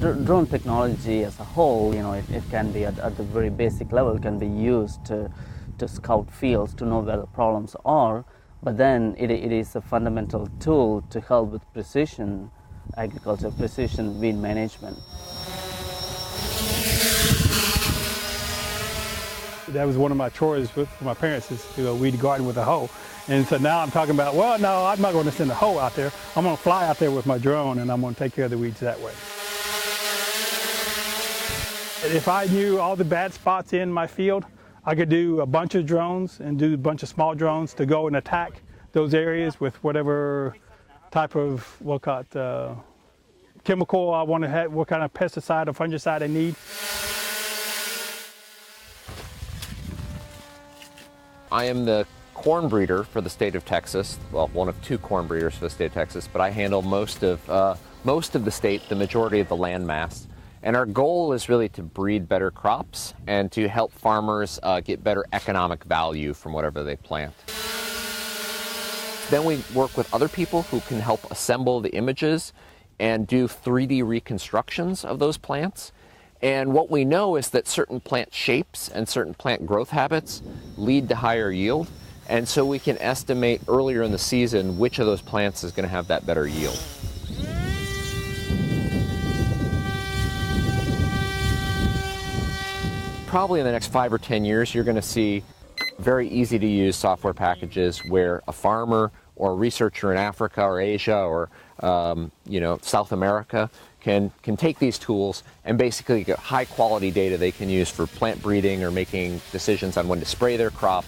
drone technology as a whole, it can be at the very basic level, can be used to scout fields, to know where the problems are, but then it is a fundamental tool to help with precision agriculture, precision weed management. That was one of my chores with my parents, is to go weed the garden with a hoe. And so now I'm talking about, well, no, I'm not going to send a hoe out there. I'm going to fly out there with my drone and I'm going to take care of the weeds that way. If I knew all the bad spots in my field, I could do a bunch of drones and do a bunch of small drones to go and attack those areas with whatever type of, chemical I want to have, what kind of pesticide or fungicide I need. I am the corn breeder for the state of Texas, well, one of 2 corn breeders for the state of Texas, but I handle most of the state, the majority of the land mass. And our goal is really to breed better crops and to help farmers get better economic value from whatever they plant. Then we work with other people who can help assemble the images and do 3D reconstructions of those plants. And what we know is that certain plant shapes and certain plant growth habits lead to higher yield. And so we can estimate earlier in the season which of those plants is going to have that better yield. Probably in the next 5 or 10 years, you're going to see very easy to use software packages where a farmer or a researcher in Africa or Asia or South America can take these tools and basically get high quality data they can use for plant breeding or making decisions on when to spray their crop